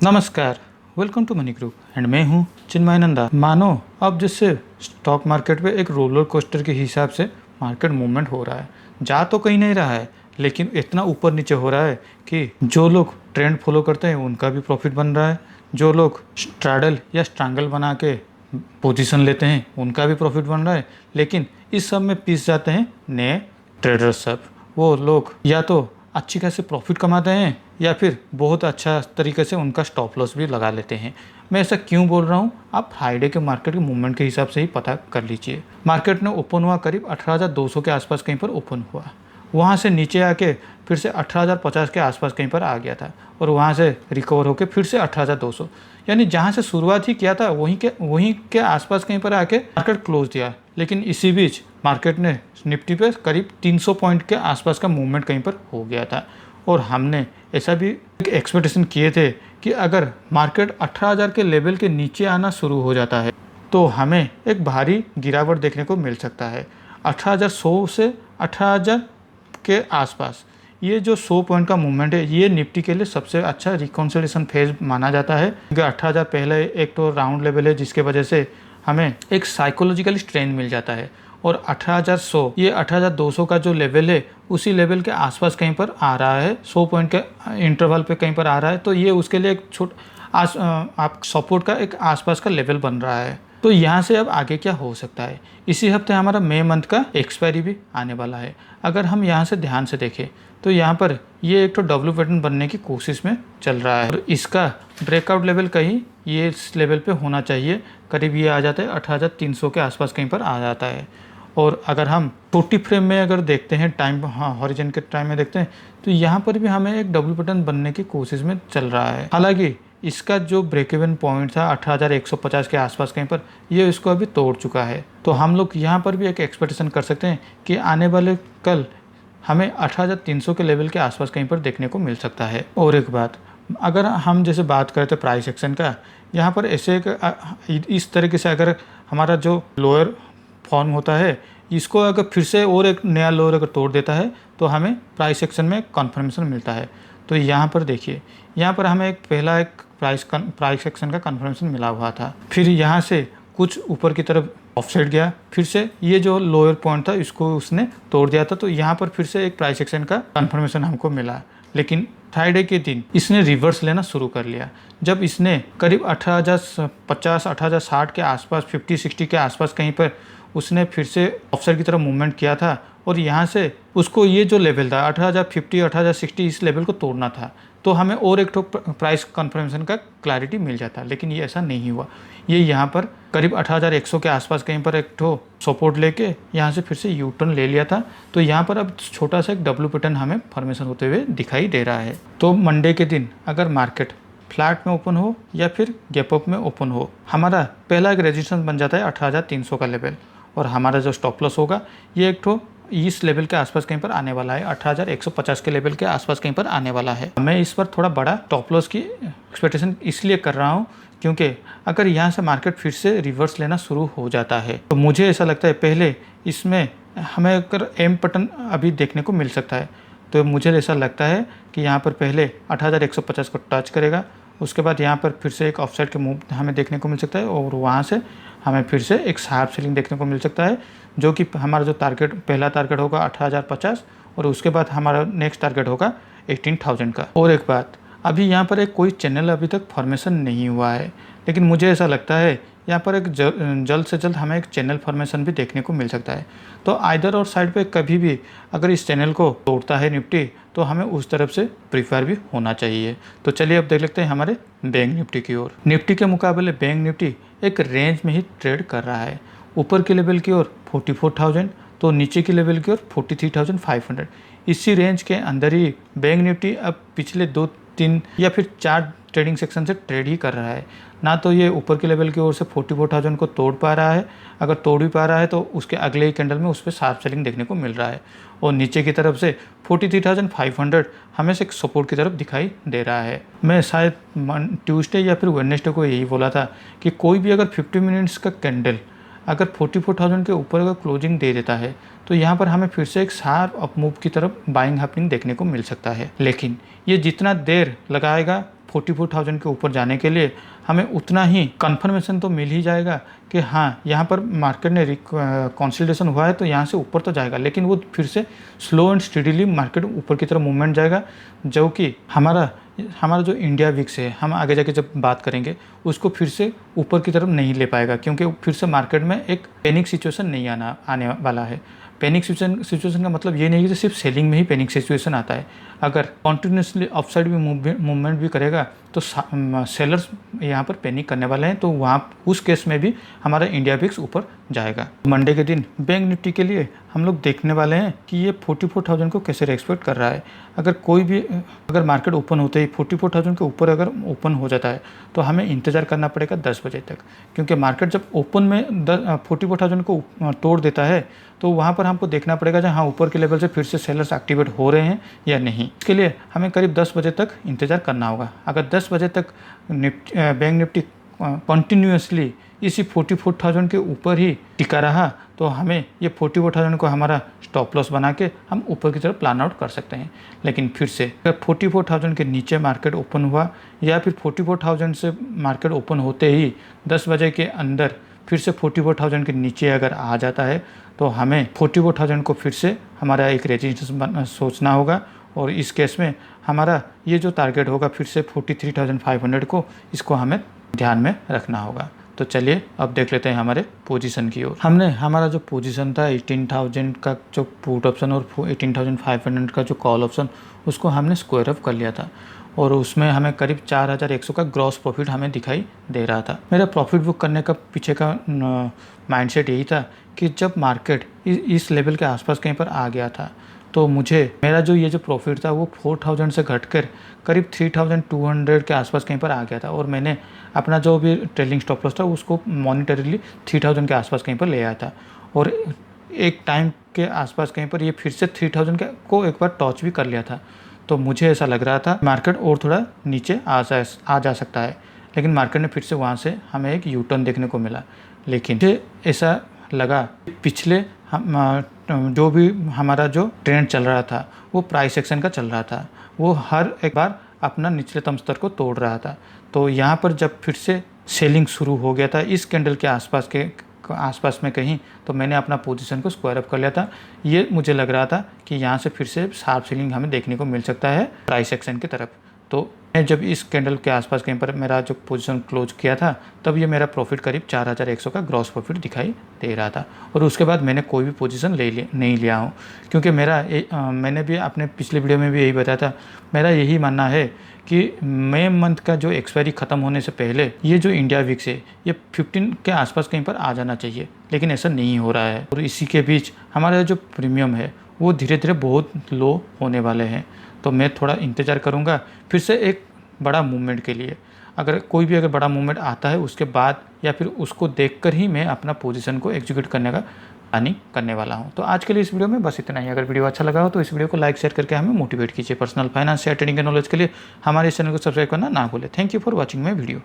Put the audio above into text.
नमस्कार, welcome to money group and मैं हूं चिन्मय नंदा। मानो अब जिससे स्टॉक मार्केट पे एक रोलर कोस्टर के हिसाब से मार्केट मूवमेंट हो रहा है। जा तो कहीं नहीं रहा है, लेकिन इतना ऊपर नीचे हो रहा है कि जो लोग ट्रेंड फॉलो करते हैं उनका भी प्रॉफिट बन रहा है, जो लोग स्ट्रैडल या स्ट्रैंगल बना के पोजीशन लेते हैं उनका भी प्रॉफिट बन रहा है। लेकिन इस सब में पिस जाते हैं नए ट्रेडर्स। सब वो लोग या तो अच्छी खासी प्रॉफिट कमाते हैं या फिर बहुत अच्छा तरीके से उनका स्टॉप लॉस भी लगा लेते हैं। मैं ऐसा क्यों बोल रहा हूँ, आप फ्राइडे के मार्केट के मूवमेंट के हिसाब से ही पता कर लीजिए। मार्केट ने ओपन हुआ करीब 18,200 के आसपास कहीं पर ओपन हुआ, वहाँ से नीचे आके फिर से 18,050 के आसपास कहीं पर आ गया था और वहाँ से रिकवर होकर फिर से 18,200, यानी जहाँ से शुरुआत ही किया था वहीं के आसपास कहीं पर आके मार्केट क्लोज दिया। लेकिन इसी बीच मार्केट ने निफ्टी पे करीब 300 पॉइंट के आसपास का मूवमेंट कहीं पर हो गया था और हमने ऐसा भी एक्सपेक्टेशन किए थे कि अगर मार्केट 18,000 के लेवल के नीचे आना शुरू हो जाता है तो हमें एक भारी गिरावट देखने को मिल सकता है। 18,100 से 18,000 के आसपास ये जो 100 पॉइंट का मूवमेंट है, ये निफ्टी के लिए सबसे अच्छा रिकॉन्सिलेशन फेज माना जाता है, क्योंकि 18,000 पहले एक तो राउंड लेवल है जिसके वजह से हमें एक साइकोलॉजिकल स्ट्रेंथ मिल जाता है और 18,100 ये 18,200 का जो लेवल है उसी लेवल के आसपास कहीं पर आ रहा है, 100 पॉइंट के इंटरवल पे कहीं पर आ रहा है, तो ये उसके लिए एक आप सपोर्ट का एक आसपास का लेवल बन रहा है। तो यहाँ से अब आगे क्या हो सकता है, इसी हफ्ते हमारा मई मंथ का एक्सपायरी भी आने वाला है। अगर हम यहाँ से ध्यान से देखें तो यहाँ पर ये एक तो डब्ल्यू पैटर्न बनने की कोशिश में चल रहा है और इसका ब्रेकआउट लेवल कहीं ये इस लेवल पे होना चाहिए, करीब ये आ जाता है 18,300 के आसपास कहीं पर आ जाता है। और अगर हम 40 फ्रेम में अगर देखते हैं टाइम, हॉरिजन के टाइम में देखते हैं तो यहाँ पर भी हमें एक डब्ल्यू पैटर्न बनने की कोशिश में चल रहा है। हालांकि इसका जो ब्रेक इवन पॉइंट था 18,150 के आसपास कहीं पर, ये इसको अभी तोड़ चुका है। तो हम लोग यहाँ पर भी एक एक्सपेक्टेशन कर सकते हैं कि आने वाले कल हमें 18,300 के लेवल के आसपास कहीं पर देखने को मिल सकता है। और एक बात, अगर हम जैसे बात करें तो प्राइस एक्शन का, यहाँ पर ऐसे इस तरीके से अगर हमारा जो लोअर फॉर्म होता है इसको अगर फिर से और एक नया लोअर अगर तोड़ देता है तो हमें प्राइस एक्शन में कन्फर्मेशन मिलता है। तो यहाँ पर देखिए, यहाँ पर हमें पहला एक प्राइस एक्शन का कन्फर्मेशन मिला हुआ था, फिर यहाँ से कुछ ऊपर की तरफ ऑफसेट गया, फिर से ये जो लोअर पॉइंट था इसको उसने तोड़ दिया था, तो यहाँ पर फिर से एक प्राइस एक्शन का कन्फर्मेशन हमको मिला। लेकिन फ्राइडे के दिन इसने रिवर्स लेना शुरू कर लिया, जब इसने करीब 18,050 18,060 के आसपास 50-60 के आसपास कहीं पर उसने फिर से ऑफसेट की तरफ मूवमेंट किया था और यहाँ से उसको ये जो लेवल था 18,050 18,060 इस लेवल को तोड़ना था, तो हमें और एक प्राइस कन्फर्मेशन का क्लैरिटी मिल जाता। लेकिन ये ऐसा नहीं हुआ, ये यहाँ पर करीब 18,100 के आसपास कहीं पर एक सपोर्ट लेके यहाँ से फिर से यू टर्न ले लिया था। तो यहाँ पर अब छोटा सा एक डब्ल्यू पैटर्न हमें फॉर्मेशन होते हुए दिखाई दे रहा है। तो मंडे के दिन अगर मार्केट फ्लैट में ओपन हो या फिर गैप अप में ओपन हो, हमारा पहला एक रेजिस्टेंस बन जाता है 18,300 का लेवल और हमारा जो स्टॉप लॉस होगा ये एक इस लेवल के आसपास कहीं पर आने वाला है, 18,150 के लेवल के आसपास कहीं पर आने वाला है। मैं इस पर थोड़ा बड़ा टॉप लॉस की एक्सपेक्टेशन इसलिए कर रहा हूँ क्योंकि अगर यहाँ से मार्केट फिर से रिवर्स लेना शुरू हो जाता है तो मुझे ऐसा लगता है पहले इसमें हमें अगर एम पैटर्न अभी देखने को मिल सकता है। तो मुझे ऐसा लगता है कि यहाँ पर पहले 18,150 को टच करेगा, उसके बाद यहाँ पर फिर से एक ऑफसाइड के मूव हमें देखने को मिल सकता है और वहाँ से हमें फिर से एक शार्प सेलिंग देखने को मिल सकता है, जो कि हमारा जो पहला टारगेट होगा 18,050 और उसके बाद हमारा नेक्स्ट टारगेट होगा 18,000 का। और एक बात, अभी यहाँ पर एक कोई चैनल अभी तक फॉर्मेशन नहीं हुआ है, लेकिन मुझे ऐसा लगता है यहाँ पर एक जल्द से जल्द हमें एक चैनल फॉर्मेशन भी देखने को मिल सकता है। तो आइदर और साइड पे कभी भी अगर इस चैनल को तोड़ता है निफ्टी तो हमें उस तरफ से प्रीफर भी होना चाहिए। तो चलिए अब देख लेते हैं हमारे बैंक निफ्टी की ओर। निफ्टी के मुकाबले बैंक निफ्टी एक रेंज में ही ट्रेड कर रहा है, ऊपर के लेवल की ओर 44,000 तो नीचे की लेवल की ओर 43,500। इसी रेंज के अंदर ही बैंक निफ्टी अब पिछले 2-3 या फिर 4 ट्रेडिंग सेक्शन से ट्रेड ही कर रहा है। ना तो ये ऊपर के लेवल की ओर से 44,000 को तोड़ पा रहा है, अगर तोड़ भी पा रहा है तो उसके अगले ही कैंडल में उस पर शार्प सेलिंग देखने को मिल रहा है और नीचे की तरफ से 43,500 हमें से एक सपोर्ट की तरफ दिखाई दे रहा है। मैं शायद ट्यूसडे या फिर वेडनेसडे को यही बोला था कि कोई भी अगर 50 मिनट्स का कैंडल अगर 44,000 के ऊपर अगर क्लोजिंग दे देता है तो यहाँ पर हमें फिर से एक शार्प अप मूव की तरफ बाइंग हैपनिंग देखने को मिल सकता है। लेकिन ये जितना देर लगाएगा 44,000 के ऊपर जाने के लिए, हमें उतना ही कंफर्मेशन तो मिल ही जाएगा कि हाँ यहाँ पर मार्केट ने कंसोलिडेशन हुआ है तो यहाँ से ऊपर तो जाएगा, लेकिन वो फिर से स्लो एंड स्टेडीली मार्केट ऊपर की तरफ मूवमेंट जाएगा, जो कि हमारा जो इंडिया विक्स है, हम आगे जाके जब बात करेंगे उसको फिर से ऊपर की तरफ नहीं ले पाएगा, क्योंकि फिर से मार्केट में एक पैनिक सिचुएशन नहीं आने वाला है। पैनिक सिचुएशन का मतलब ये नहीं कि सिर्फ सेलिंग में ही पैनिक सिचुएशन आता है। अगर कॉन्टिन्यूसली अपसाइड भी मूवमेंट भी करेगा तो सेलर्स यहाँ पर पैनिक करने वाले हैं, तो वहाँ उस केस में भी हमारा इंडिया विक्स ऊपर जाएगा। मंडे के दिन बैंक निफ्टी के लिए हम लोग देखने वाले हैं कि ये 44,000 को कैसे रेस्पेक्ट कर रहा है। अगर मार्केट ओपन होते ही 44,000 के ऊपर अगर ओपन हो जाता है तो हमें इंतज़ार करना पड़ेगा 10 बजे तक, क्योंकि मार्केट जब ओपन में 44,000 को तोड़ देता है तो वहाँ पर हमको देखना पड़ेगा कि हाँ ऊपर के लेवल से फिर से सेलर्स एक्टिवेट हो रहे हैं या नहीं। इसके लिए हमें करीब 10 बजे तक इंतज़ार करना होगा। अगर 10 बजे तक बैंक निफ्टी कंटिन्यूसली इसी 44,000 के ऊपर ही टिका रहा तो हमें ये 44,000 को हमारा स्टॉप लॉस बना के हम ऊपर की तरफ प्लान आउट कर सकते हैं। लेकिन फिर से अगर 44,000 के नीचे मार्केट ओपन हुआ या फिर 44,000 से मार्केट ओपन होते ही 10 बजे के अंदर फिर से 44,000 के नीचे अगर आ जाता है तो हमें 44,000 को फिर से हमारा एक रेजिस्टेंस सोचना होगा, और इस केस में हमारा ये जो टारगेट होगा फिर से 43,500 को, इसको हमें ध्यान में रखना होगा। तो चलिए अब देख लेते हैं हमारे पोजीशन की ओर। हमने हमारा जो पोजीशन था 18,000 का जो पुट ऑप्शन और 18,500 का जो कॉल ऑप्शन, उसको हमने स्क्वायर अप कर लिया था, और उसमें हमें करीब 4,100 का ग्रॉस प्रॉफिट हमें दिखाई दे रहा था। मेरा प्रॉफिट बुक करने का पीछे का माइंडसेट यही था कि जब मार्केट इस लेवल के आसपास कहीं पर आ गया था तो मेरा जो ये जो प्रॉफिट था वो 4,000 से घटकर करीब 3,200 के आसपास कहीं पर आ गया था, और मैंने अपना जो भी ट्रेलिंग स्टॉप लॉस था उसको मॉनिटरीली 3,000 के आसपास कहीं पर ले आया था, और एक टाइम के आसपास कहीं पर ये फिर से 3,000 को एक बार टच भी कर लिया था। तो मुझे ऐसा लग रहा था मार्केट और थोड़ा नीचे आ जा सकता है, लेकिन मार्केट ने फिर से वहाँ से हमें एक यू टर्न देखने को मिला। लेकिन मुझे ऐसा लगा पिछले जो भी हमारा जो ट्रेंड चल रहा था वो प्राइस एक्शन का चल रहा था, वो हर एक बार अपना निचलेतम स्तर को तोड़ रहा था। तो यहाँ पर जब फिर से सेलिंग शुरू हो गया था इस कैंडल के आसपास में कहीं, तो मैंने अपना पोजीशन को स्क्वायर अप कर लिया था। ये मुझे लग रहा था कि यहाँ से फिर से शार्प सेलिंग हमें देखने को मिल सकता है प्राइस एक्शन की तरफ। तो मैं जब इस कैंडल के आसपास कहीं पर मेरा जो पोजीशन क्लोज किया था तब ये मेरा प्रॉफिट करीब 4,100 का ग्रॉस प्रॉफिट दिखाई दे रहा था, और उसके बाद मैंने कोई भी पोजीशन नहीं लिया हूँ, क्योंकि मैंने भी अपने पिछले वीडियो में भी यही बताया था, मेरा यही मानना है कि मई मंथ का जो एक्सपायरी ख़त्म होने से पहले ये जो इंडिया विक्स है ये 15 के आसपास कहीं पर आ जाना चाहिए, लेकिन ऐसा नहीं हो रहा है। और इसी के बीच हमारा जो प्रीमियम है वो धीरे धीरे बहुत लो होने वाले हैं, तो मैं थोड़ा इंतज़ार करूँगा फिर से एक बड़ा मूवमेंट के लिए। अगर बड़ा मूवमेंट आता है उसके बाद या फिर उसको देखकर ही मैं अपना पोजीशन को एग्जीक्यूट करने का प्लानिंग करने वाला हूं। तो आज के लिए इस वीडियो में बस इतना ही। अगर वीडियो अच्छा लगा हो तो इस वीडियो को लाइक शेयर करके हमें मोटिवेट कीजिए। पर्सनल फाइनेंस या ट्रेडिंग के नॉलेज के लिए हमारे इस चैनल को सब्सक्राइब करना ना भूलें। Thank you for watching my video.